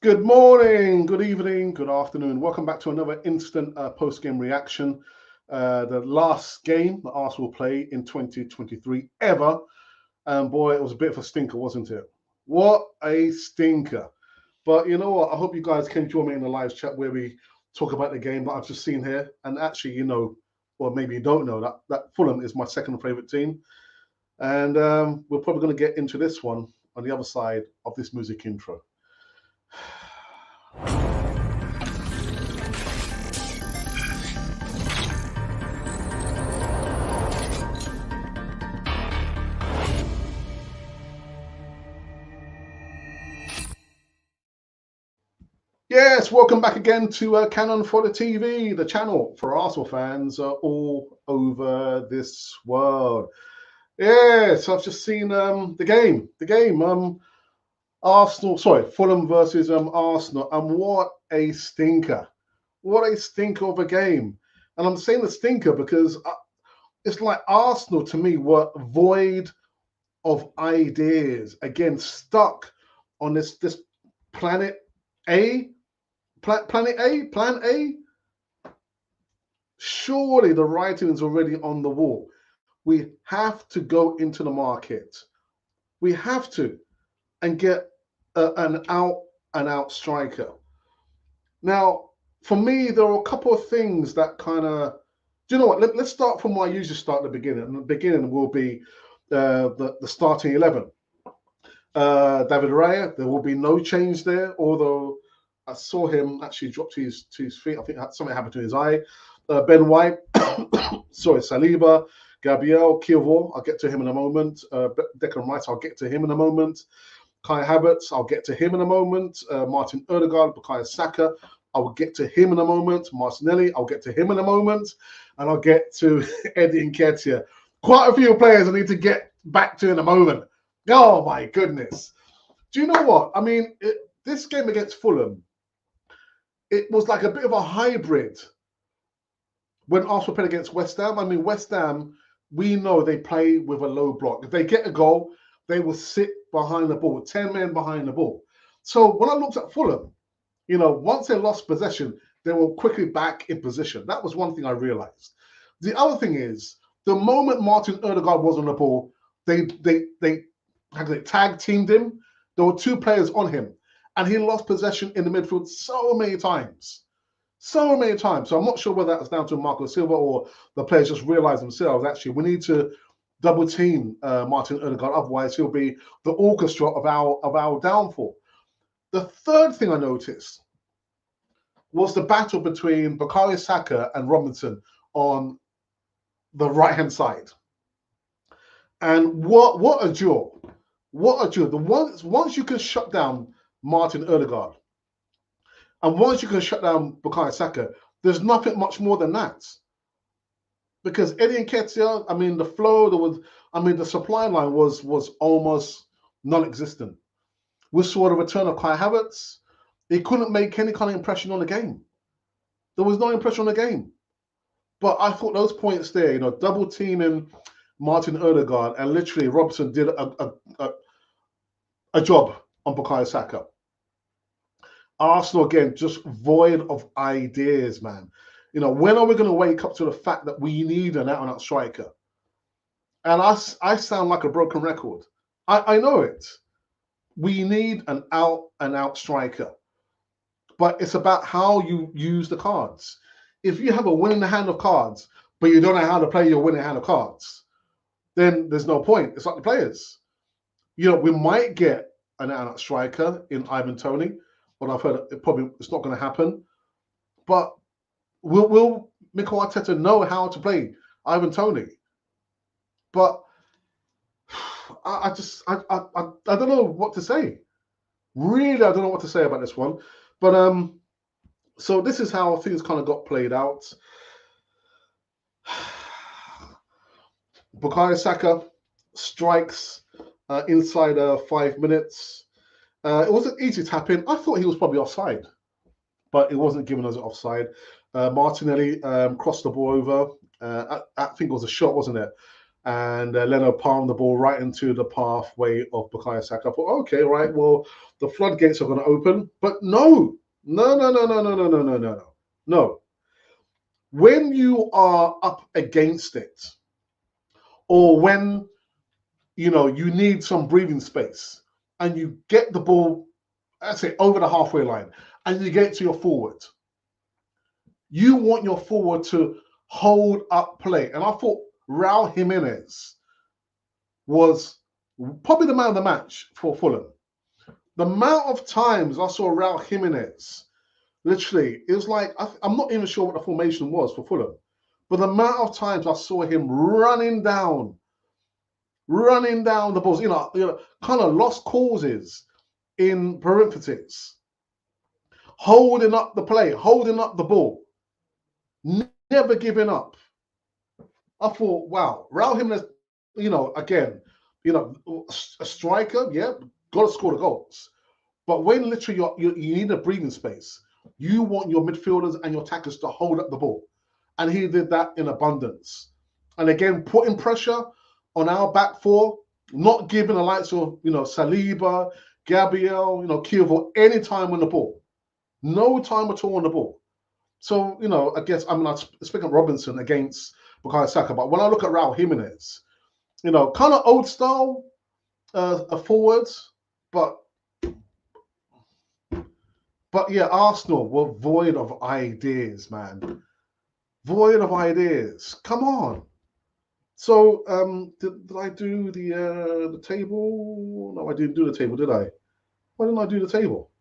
Good morning, good evening, good afternoon. Welcome back to another instant post-game reaction. The last game that Arsenal played in 2023 ever. And boy, it was a bit of a stinker, wasn't it? What a stinker. But you know what? I hope you guys can join me in the live chat where we talk about the game that I've just seen here. And actually, or maybe you don't know, that Fulham is my second favourite team. And we're probably going to get into this one on the other side of this music intro. Yes, welcome back again to Cannon for the TV, the channel for Arsenal fans all over this world. Yes, I've just seen the game. Fulham versus Arsenal, and what a stinker! What a stinker of a game! And I'm saying the stinker because it's like Arsenal to me were void of ideas. Again, stuck on this planet A. Plan A. Surely the writing is already on the wall. We have to go into the market. We have to and get an out-and-out striker. Now, for me, there are a couple of things that kind of, do you know what? Let's start from where I usually start at the beginning. And the beginning will be the starting 11. David Raya, there will be no change there, although I saw him actually drop to his feet. I think something happened to his eye. Ben White, Saliba, Gabriel, Kiyovo, I'll get to him in a moment. Declan Rice, I'll get to him in a moment. Kai Havertz, I'll get to him in a moment. Martin Odegaard, Bukayo Saka, I will get to him in a moment. Martinelli, I'll get to him in a moment. And I'll get to Eddie Nketiah. Quite a few players I need to get back to in a moment. Oh, my goodness. Do you know what? I mean, this game against Fulham, it was like a bit of a hybrid when Arsenal played against West Ham. I mean, West Ham, we know they play with a low block. If they get a goal, they will sit behind the ball, 10 men behind the ball. So when I looked at Fulham, once they lost possession, they were quickly back in position. That was one thing I realized. The other thing is, the moment Martin Odegaard was on the ball, they tag teamed him. There were two players on him, and he lost possession in the midfield so many times. So many times. So I'm not sure whether that was down to Marco Silva or the players just realized themselves, actually, we need to double team Martin Odegaard, otherwise he'll be the orchestra of our downfall. The third thing I noticed was the battle between Bukayo Saka and Robinson on the right-hand side. And what a duel. What a duel. Once you can shut down Martin Odegaard, and once you can shut down Bukayo Saka, there's nothing much more than that. Because Eddie Nketiah, I mean, the flow, the supply line was almost non-existent. We saw the return of Kai Havertz. He couldn't make any kind of impression on the game. There was no impression on the game. But I thought those points there, double teaming Martin Odegaard, and literally Robson did a job on Bukayo Saka. Arsenal, again, just void of ideas, man. When are we going to wake up to the fact that we need an out-and-out striker? And I sound like a broken record. I know it. We need an out-and-out striker. But it's about how you use the cards. If you have a winning hand of cards, but you don't know how to play your winning hand of cards, then there's no point. It's like the players. We might get an out-and-out striker in Ivan Toney, but I've heard it's not going to happen. But will Mikel Arteta know how to play Ivan Toney? But I don't know what to say. Really, I don't know what to say about this one. But so this is how things kind of got played out. Bukayo Saka strikes inside 5 minutes. It wasn't easy tapping. I thought he was probably offside, but it wasn't given as an offside. Martinelli crossed the ball over. I think it was a shot, wasn't it? and Leno palmed the ball right into the pathway of Bukayo Saka. I thought, okay, right, well, the floodgates are going to open. But no, no, no, no, no, no, no, no, no, no, no. No. When you are up against it, or when you need some breathing space, and you get the ball, I say, over the halfway line, and you get it to your forward, you want your forward to hold up play. And I thought Raul Jimenez was probably the man of the match for Fulham. The amount of times I saw Raul Jimenez, literally, it was like, I'm not even sure what the formation was for Fulham, but the amount of times I saw him running down the balls, kind of lost causes in parentheses, holding up the play, holding up the ball, never giving up. I thought, wow, Raul Jimenez, again, a striker, yeah, got to score the goals. But when literally you need a breathing space, you want your midfielders and your attackers to hold up the ball. And he did that in abundance. And again, putting pressure on our back four, not giving the likes of, Saliba, Gabriel, Kievo any time on the ball. No time at all on the ball. So, I guess, I speaking of Robinson against Bukayo Saka, but when I look at Raul Jimenez, kind of old style forwards, but yeah, Arsenal were void of ideas, man. Void of ideas. Come on. So, did I do the table? No, I didn't do the table, did I? Why didn't I do the table?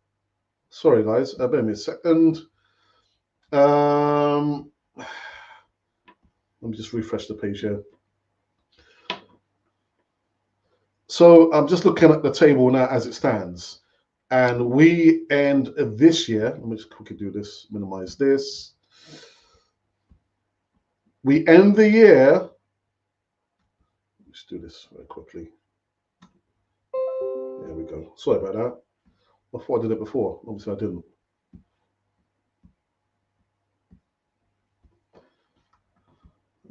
Sorry, guys. Bear me a second. Let me just refresh the page here. So I'm just looking at the table now as it stands. And we end this year, let me just quickly do this, minimize this. We end the year, let's do this very quickly. There we go. Sorry about that. I thought I did it before. Obviously I didn't.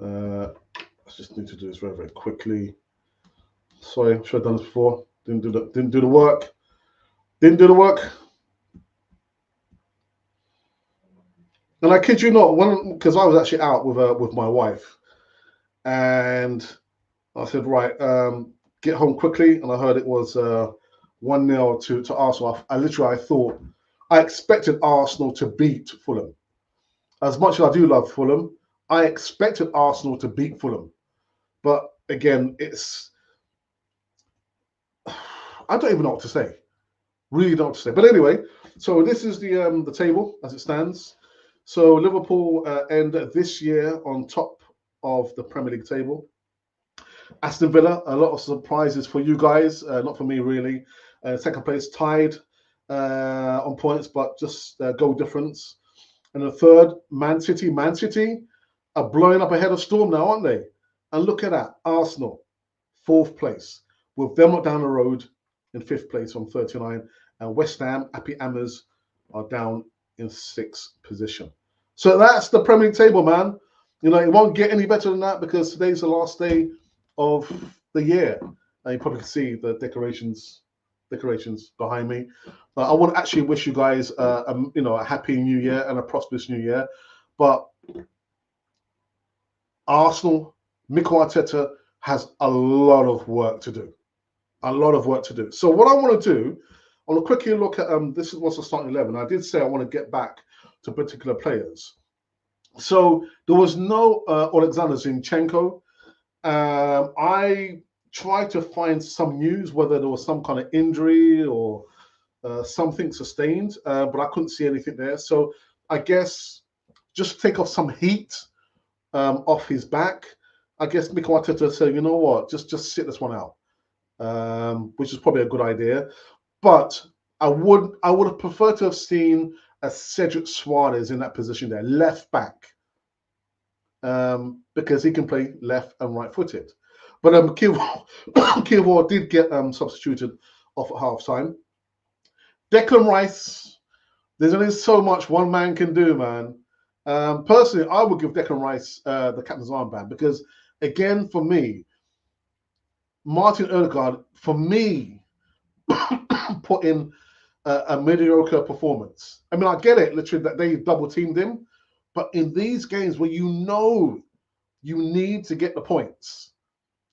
I just need to do this very, very quickly. Sorry, I should have done this before. Didn't do the work. Didn't do the work. And I kid you not, because I was actually out with my wife, and I said, right, get home quickly, and I heard it was 1-0 to Arsenal. I expected Arsenal to beat Fulham. As much as I do love Fulham, I expected Arsenal to beat Fulham. But again, I don't even know what to say. Really don't know what to say. But anyway, so this is the table as it stands. So Liverpool end this year on top of the Premier League table. Aston Villa, a lot of surprises for you guys, not for me really. Second place tied on points, but just goal difference. And the third, Man City. Man City are blowing up ahead of Storm now, aren't they? And look at that, Arsenal, fourth place, with them not down the road in fifth place on 39. And West Ham, Happy Hammers, are down in sixth position. So that's the Premier League table, man. It won't get any better than that because today's the last day of the year. And you probably can see the decorations behind me. I want to actually wish you guys, a happy new year and a prosperous new year. But Arsenal, Mikel Arteta has a lot of work to do. A lot of work to do. So what I want to do, I want to quickly look at, this is what's the starting 11. I did say I want to get back to particular players. So there was no Alexander Zinchenko. I tried to find some news, whether there was some kind of injury or something sustained, but I couldn't see anything there. So I guess just take off some heat off his back. I guess Mikel Arteta said, you know what, just sit this one out, which is probably a good idea. But I would have preferred to have seen a Cedric Suarez in that position there, left back, because he can play left and right-footed. But Kivor did get substituted off at half-time. Declan Rice, there's only so much one man can do, man. Personally, I would give Declan Rice the captain's armband because, again, for me, Martin Odegaard, for me, put in a mediocre performance. I mean, I get it, literally, that they double teamed him, but in these games where you know you need to get the points,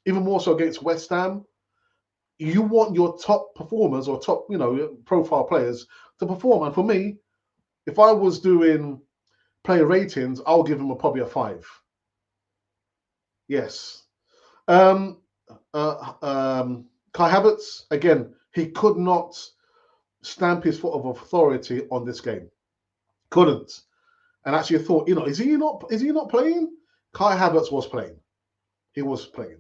even more so against West Ham, you want your top performers or top, profile players to perform. And for me, if I was doing player ratings, I'll give him probably a 5. Yes. Um, Kai Havertz, again, he could not stamp his foot of authority on this game. Couldn't. And actually thought, is he not playing? Kai Havertz was playing. He was playing.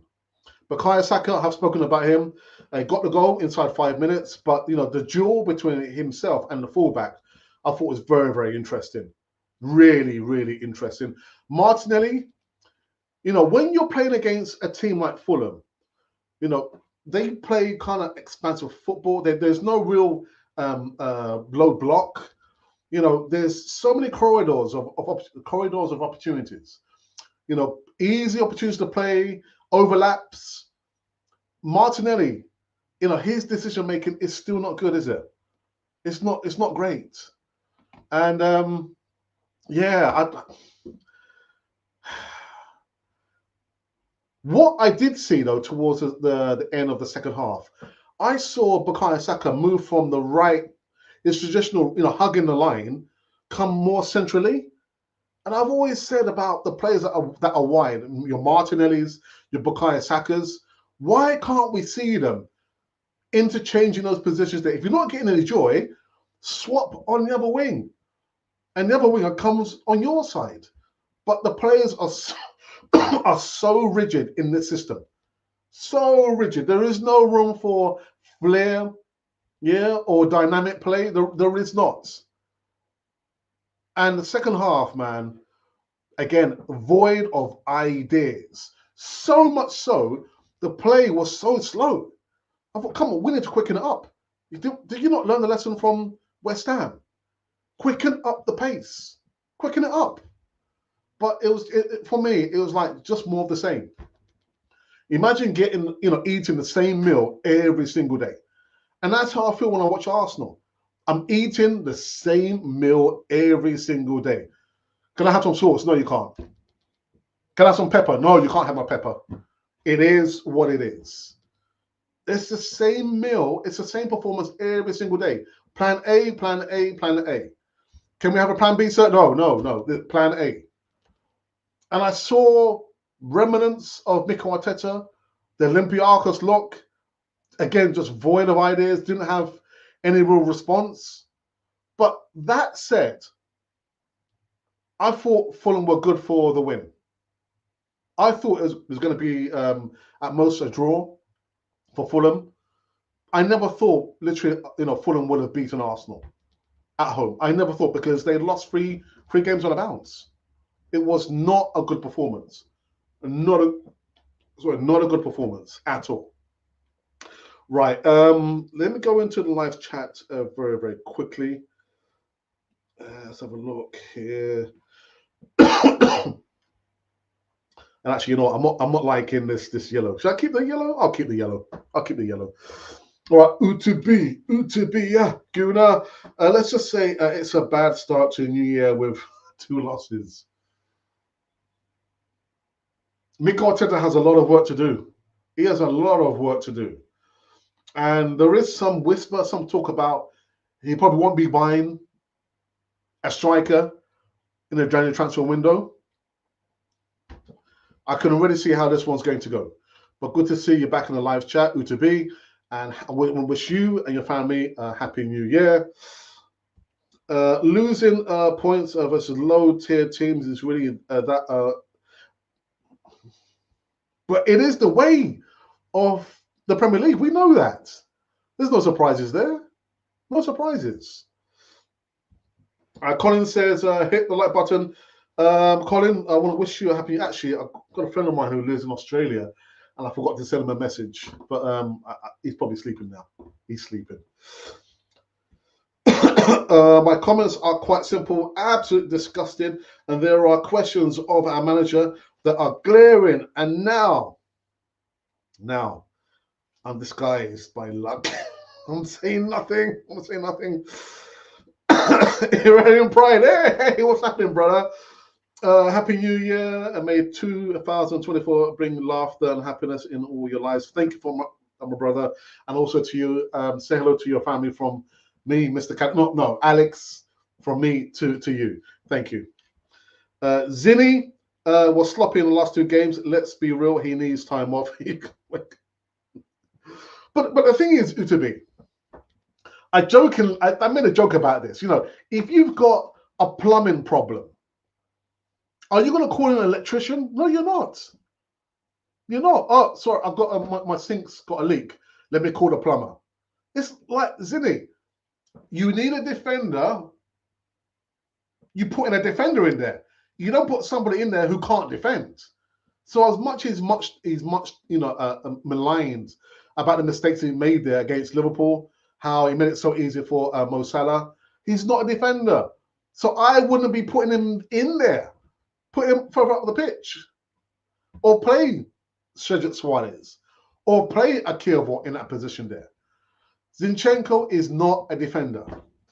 Bukayo Saka, I've spoken about him. He got the goal inside 5 minutes, but the duel between himself and the fullback, I thought was very, very interesting. Really, really interesting. Martinelli, when you're playing against a team like Fulham, they play kind of expansive football. There's no real low block. There's so many corridors of opportunities. Easy opportunities to play, overlaps. Martinelli, his decision making is still not good, is it? It's not great. And what I did see though towards the end of the second half, I saw Bukayo Saka move from the right, his traditional, hugging the line, come more centrally. And I've always said about the players that are wide, your Martinellis, your Bukayo Sakas, why can't we see them interchanging those positions there? If you're not getting any joy, swap on the other wing. And the other winger comes on your side. But the players are so rigid in this system. So rigid. There is no room for flair, or dynamic play. There is not. And the second half, man, again, void of ideas. So much so, the play was so slow. I thought, come on, we need to quicken it up. Did you not learn the lesson from West Ham? Quicken up the pace. Quicken it up. But for me, it was like just more of the same. Imagine eating the same meal every single day. And that's how I feel when I watch Arsenal. I'm eating the same meal every single day. Can I have some sauce? No, you can't. Can I have some pepper? No, you can't have my pepper. It is what it is. It's the same meal. It's the same performance every single day. Plan A, plan A, plan A. Can we have a plan B, sir? No. Plan A. And I saw remnants of Mikel Arteta, the Olympiacos look, again, just void of ideas, didn't have any real response. But that said, I thought Fulham were good for the win. I thought it was going to be at most a draw for Fulham. I never thought, literally, Fulham would have beaten Arsenal at home. I never thought, because they lost three games on a bounce. It was not a good performance. Not a good performance at all. Right. Let me go into the live chat very, very quickly. Let's have a look here. And actually, I'm not liking this yellow. Should I keep the yellow? I'll keep the yellow. All right, Utubi, yeah, Guna. Let's just say it's a bad start to a new year with 2 losses. Mikel Arteta has a lot of work to do. He has a lot of work to do. And there is some whisper, some talk about he probably won't be buying a striker in the January transfer window. I can already see how this one's going to go. But good to see you back in the live chat, Utubi. And we wish you and your family a happy new year. Losing points versus low-tier teams is really but it is the way of the Premier League. We know that. There's no surprises there. No surprises. Colin says, hit the like button. Colin, I want to wish you a happy... Actually, I've got a friend of mine who lives in Australia, and I forgot to send him a message. But he's probably sleeping now. He's sleeping. My comments are quite simple, absolutely disgusted, and there are questions of our manager that are glaring. And now, I'm disguised by luck. I'm saying nothing. I'm saying nothing. Iranian Pride. Hey, what's happening, brother? Happy New Year, and may 2024 bring laughter and happiness in all your lives. Thank you for my brother, and also to you. Say hello to your family from me, Mr. Cat. No, Alex, from me to you. Thank you. Zinni was sloppy in the last 2 games. Let's be real, he needs time off. but the thing is, Utabi, I made a joke about this. You know, if you've got a plumbing problem, are you going to call an electrician? No, you're not. You're not. Oh, sorry, I've got my sink's got a leak. Let me call the plumber. It's like, Zinni, you need a defender. You put in a defender in there. You don't put somebody in there who can't defend. So as much he's maligned about the mistakes he made there against Liverpool, how he made it so easy for Mo Salah, he's not a defender. So I wouldn't be putting him in there. Put him further up the pitch. Or play Cedric Suarez. Or play Akirvo in that position there. Zinchenko is not a defender.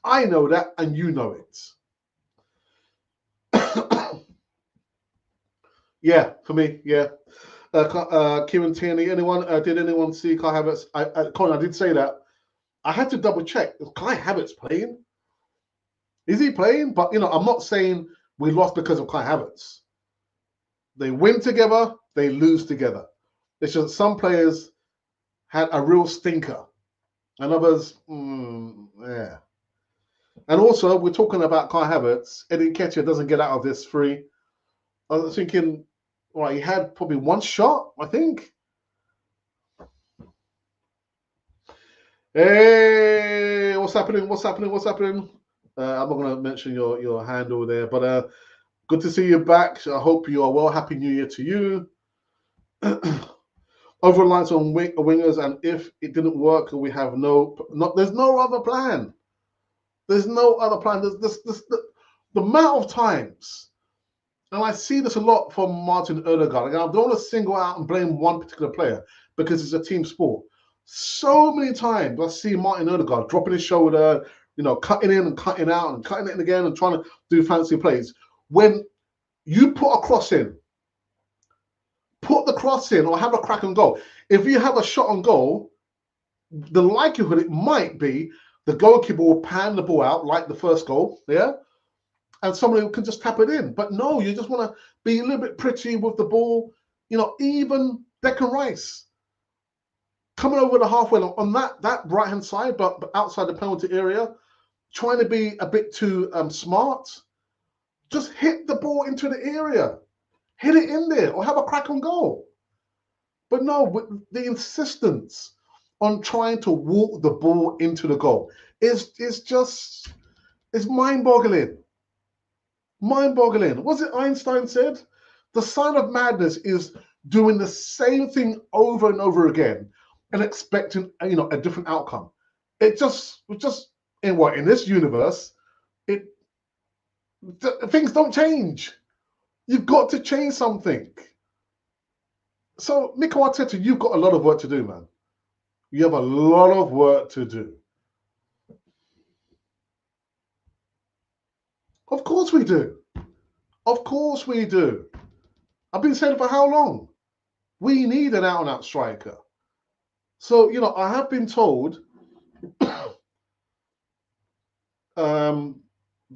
I know that, and you know it. Yeah, for me, yeah. Kieran Tierney, did anyone see Kai Havertz? Colin, I did say that. I had to double check. Is Kai Havertz playing? Is he playing? But, I'm not saying we lost because of Kai Havertz. They win together, they lose together. It's just some players had a real stinker, and others, yeah. And also, we're talking about Kai Havertz. Eddie Nketiah doesn't get out of this free. I was thinking, he had probably one shot, I think. Hey, what's happening? I'm not going to mention your handle there, but good to see you back. I hope you are well. Happy New Year to you. Over reliance on wingers, and if it didn't work, we have there's no other plan. There's no other plan. There's the amount of times, and I see this a lot from Martin Odegaard. Again, I don't want to single out and blame one particular player because it's a team sport. So many times I see Martin Odegaard dropping his shoulder, cutting in and cutting out and cutting it in again and trying to do fancy plays. When you put a cross in, put the cross in or have a crack and goal. If you have a shot on goal, the likelihood it might be the goalkeeper will pan the ball out like the first goal, yeah? And somebody can just tap it in. But no, you just want to be a little bit pretty with the ball. Even Declan Rice coming over the halfway line on that right-hand side, but outside the penalty area, trying to be a bit too smart. Just hit the ball into the area. Hit it in there or have a crack on goal. But no, with the insistence on trying to walk the ball into the goal is mind-boggling. Mind-boggling. Was it Einstein said? The sign of madness is doing the same thing over and over again and expecting a different outcome. It just in this universe, things don't change. You've got to change something. So, Mikel Arteta, you've got a lot of work to do, man. You have a lot of work to do. Of course we do. Of course we do. I've been saying it for how long? We need an out-and-out striker. So, I have been told that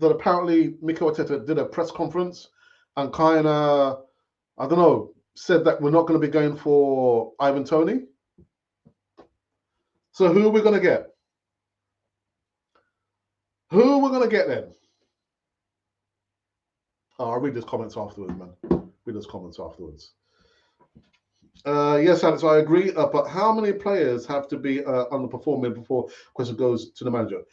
apparently Mikel Arteta did a press conference and kind of, I don't know, said that we're not going to be going for Ivan Toney. So who are we going to get? Who are we going to get then? Oh, I'll read his comments afterwards, man. Read his comments afterwards. Yes, Alex, I agree. But how many players have to be underperforming before question goes to the manager?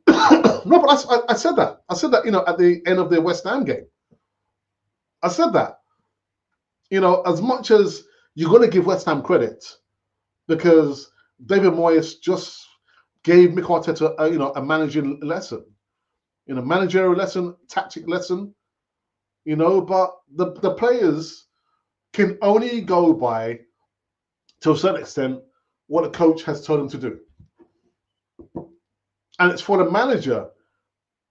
No, but I said that. I said that, at the end of the West Ham game. I said that. As much as you're going to give West Ham credit because David Moyes just gave Mikel Arteta a managing lesson, managerial lesson, tactic lesson, but the players can only go by, to a certain extent, what the coach has told him to do. And it's for the manager,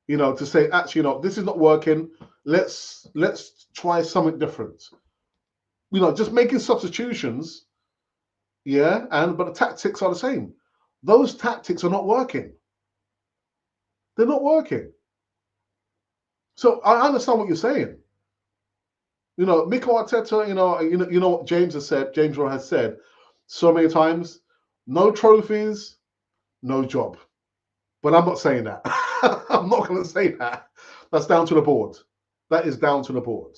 to say, actually, this is not working. Let's try something different. Just making substitutions, but the tactics are the same. Those tactics are not working. They're not working. So I understand what you're saying. Mikel Arteta, you know what James Rowe has said so many times, no trophies, no job. But I'm not saying that. I'm not going to say that. That's down to the board. That is down to the board.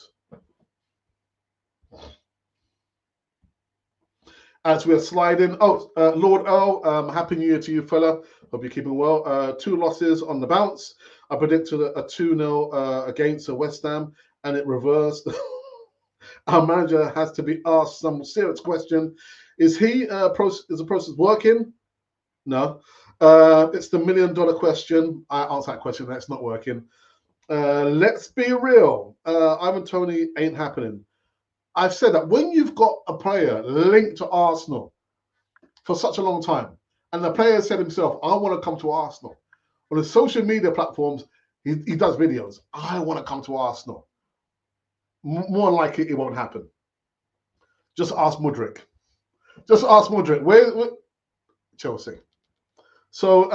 As we're sliding, Lord Earl, Happy New Year to you, fella. Hope you're keeping well. 2 losses on the bounce. I predicted a 2-0 against West Ham, and it reversed. Our manager has to be asked some serious question. Is the process working? No. It's the $1 million question. I answer that question. That's not working. Let's be real. Ivan Toney ain't happening. I've said that when you've got a player linked to Arsenal for such a long time, and the player said himself, I want to come to Arsenal. On the social media platforms, he does videos. I want to come to Arsenal. More likely it won't happen. Just ask Mudryk. Where Chelsea. So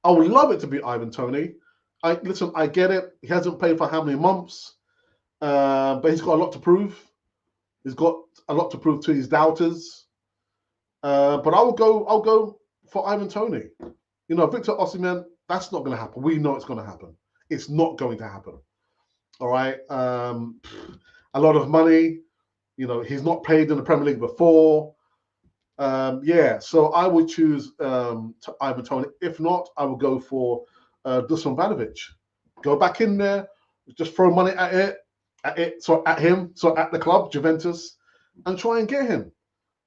I would love it to be Ivan Toney. I get it. He hasn't played for how many months, but he's got a lot to prove. He's got a lot to prove to his doubters. But I'll go for Ivan Toney. Victor Osimhen, that's not going to happen. We know it's going to happen. It's not going to happen. All right. A lot of money. He's not played in the Premier League before. So I would choose Ivan Toney. If not, I would go for Dusan Vlahovic. Go back in there, just throw money at him, at the club, Juventus, and try and get him.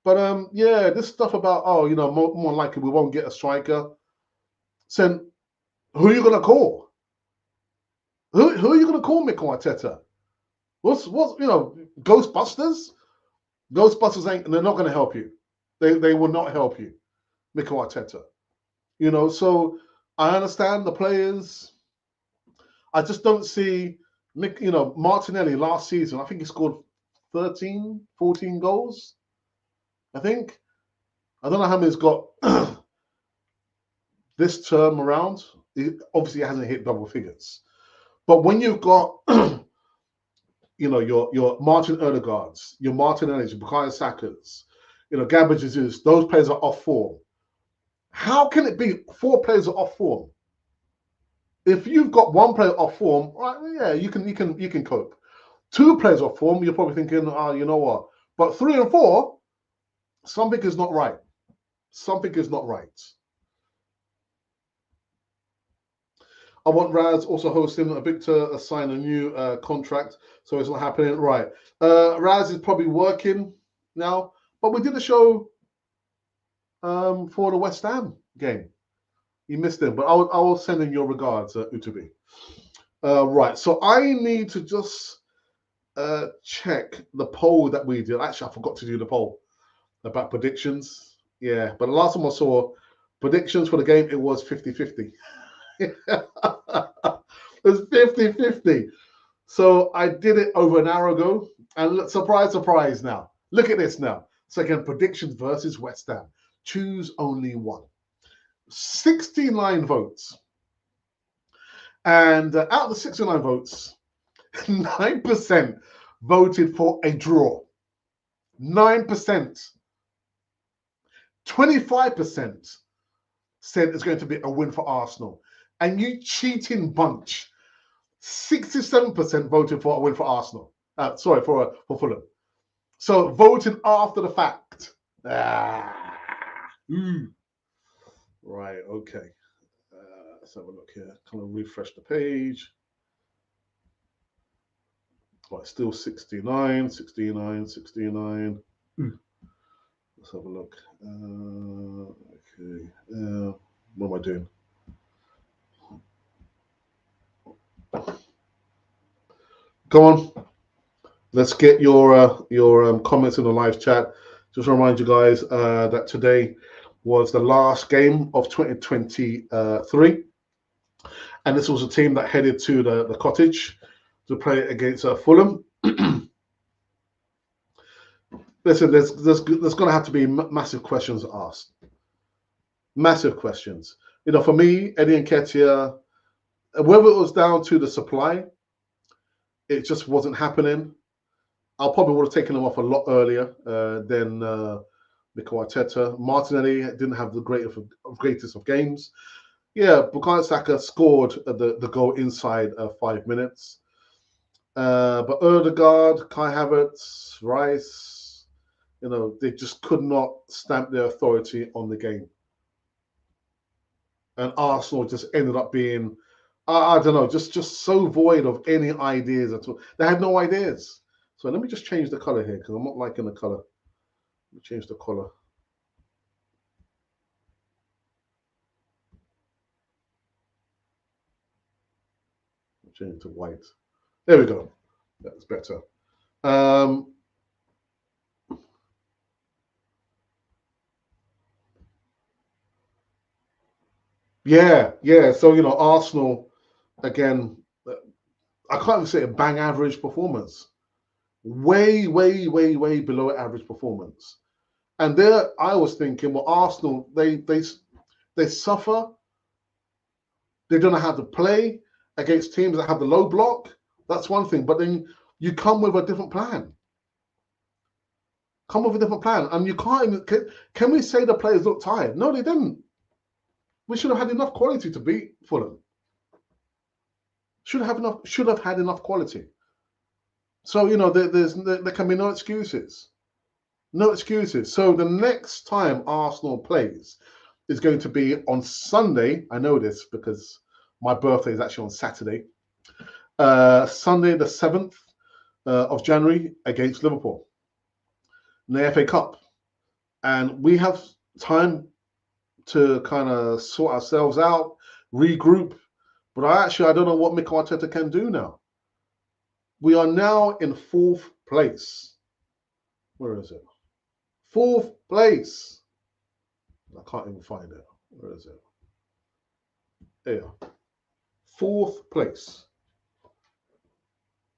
But this stuff about more likely we won't get a striker. So who are you gonna call? Who are you gonna call, Mikel Arteta? What's Ghostbusters? Ghostbusters they're not gonna help you. They will not help you, Mikel Arteta. So I understand the players. I just don't see Martinelli last season. I think he scored 13, 14 goals. I think. I don't know how many he's got this term around. Obviously, he hasn't hit double figures. But when you've got your Martin Odegaards, your Martinellis, your Bukayo Sakas, Gabriel Jesus, those players are off form. How can it be 4 players are off form? If you've got 1 player off form, right, yeah, you can cope. 2 players off form, you're probably thinking, you know what? But 3 and 4, something is not right. Something is not right. I want Raz also hosting Victor sign a new contract, so it's not happening. Right. Raz is probably working now, but we did a show for the West Ham game. You missed him, but I will send in your regards, Utubi. Right. So I need to just check the poll that we did. Actually, I forgot to do the poll about predictions. Yeah, but the last time I saw predictions for the game, it was 50-50. It was 50-50. So I did it over an hour ago. And look, surprise now. Look at this now. So again, predictions versus West Ham. Choose only one. 69 votes. And out of the 69 votes, 9% voted for a draw. 9%. 25% said it's going to be a win for Arsenal. And you cheating bunch, 67% voted for a win for Arsenal. For Fulham. So voting after the fact. Right, okay. Let's have a look here. Kind of refresh the page. Right, still 69. Let's have a look. Okay. What am I doing? Go on. Let's get your comments in the live chat. Just to remind you guys that today was the last game of 2023. And this was a team that headed to the cottage to play against Fulham. Listen, there's going to have to be massive questions asked. Massive questions. You know, for me, Eddie Nketiah, whether it was down to the supply, it just wasn't happening. I probably would have taken him off a lot earlier than Mikel Arteta. Martinelli didn't have the greatest of games. Yeah, Bukayo Saka scored the goal inside 5 minutes. But Odegaard, Kai Havertz, Rice, you know, they just could not stamp their authority on the game. And Arsenal just ended up being, I don't know, just so void of any ideas at all. They had no ideas. So let me just change the color here because I'm not liking the color. Let me change the color. Change it to white. There we go. That's better. Yeah. So, you know, Arsenal, again, I can't even say a bang average performance. Way below average performance. And there I was thinking, well, Arsenal, they suffer. They don't know how to play against teams that have the low block. That's one thing. But then you come with a different plan. And you can't even, can we say the players look tired? No, they didn't. We should have had enough quality to beat Fulham. Should have had enough quality. So, you know, there can be no excuses. No excuses. So the next time Arsenal plays is going to be on Sunday. I know this because my birthday is actually on Saturday. Sunday the 7th of January against Liverpool in the FA Cup. And we have time to kind of sort ourselves out, regroup. But I don't know what Mikel Arteta can do now. We are now in 4th place. Where is it? 4th place. I can't even find it. Where is it? There. 4th place.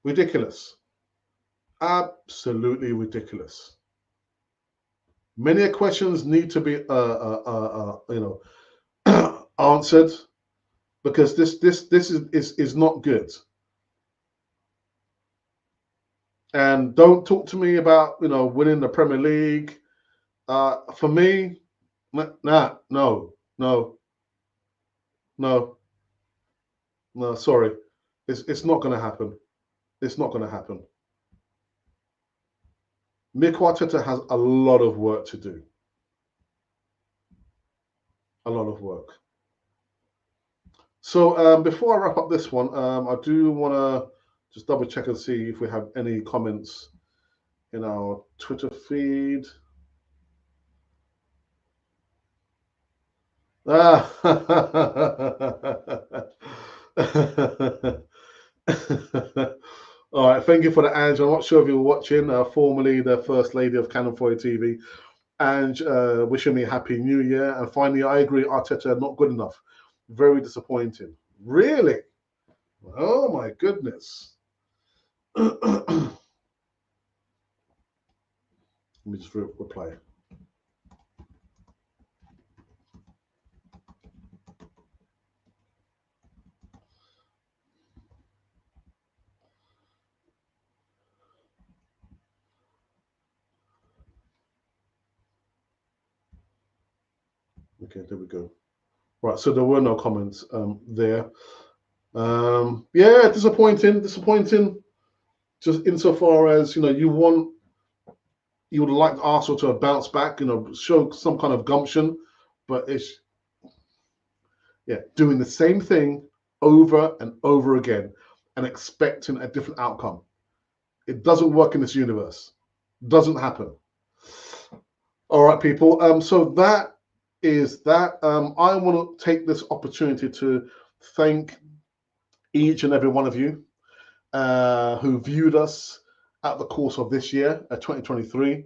Ridiculous. Absolutely ridiculous. Many questions need to be, answered because this is not good. And don't talk to me about, you know, winning the Premier League. For me, no. Sorry, it's not going to happen. It's not going to happen. Mikel Arteta has a lot of work to do. A lot of work. So before I wrap up this one, I do want to just double check and see if we have any comments in our Twitter feed. All right, thank you for the Ange. I'm not sure if you were watching, formerly the First Lady of Canon 4 TV. Ange wishing me a happy new year. And finally, I agree, Arteta, not good enough. Very disappointing. Really? Oh my goodness. Let me just reply. Okay, there we go. Right, so there were no comments there. Yeah, disappointing. Just insofar as, you know, you would like Arsenal to have bounced back, you know, show some kind of gumption, but it's doing the same thing over and over again and expecting a different outcome. It doesn't work in this universe. Doesn't happen. All right, people. So that is that. I want to take this opportunity to thank each and every one of you who viewed us at the course of this year, 2023.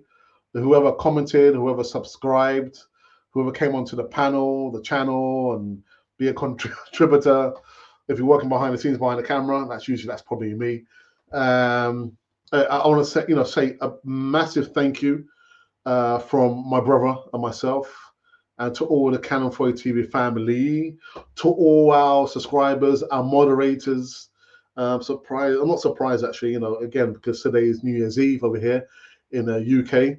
whoever commented, whoever subscribed, whoever came onto the channel, and be a contributor. If you're working behind the scenes, behind the camera, that's probably me. I want to say a massive thank you from my brother and myself, and to all the Canon 4 TV family, to all our subscribers, our moderators. I'm not surprised actually, again, because today is New Year's Eve over here in the UK.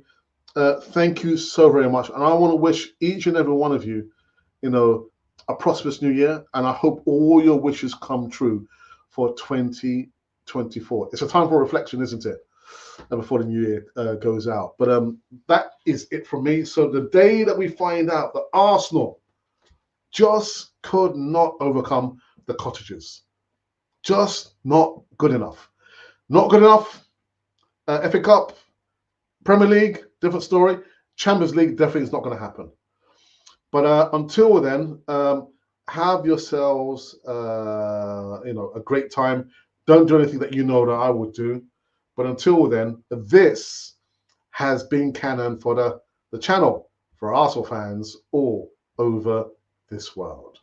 Thank you so very much. And I want to wish each and every one of you, a prosperous new year. And I hope all your wishes come true for 2024. It's a time for reflection, isn't it? Before the new year goes out. But that is it from me. So the day that we find out that Arsenal just could not overcome the Cottagers, just not good enough. Not good enough. FA Cup, Premier League, different story. Champions League definitely is not going to happen. But until then, have yourselves, a great time. Don't do anything that that I would do. But until then, this has been Canon for the channel for Arsenal fans all over this world.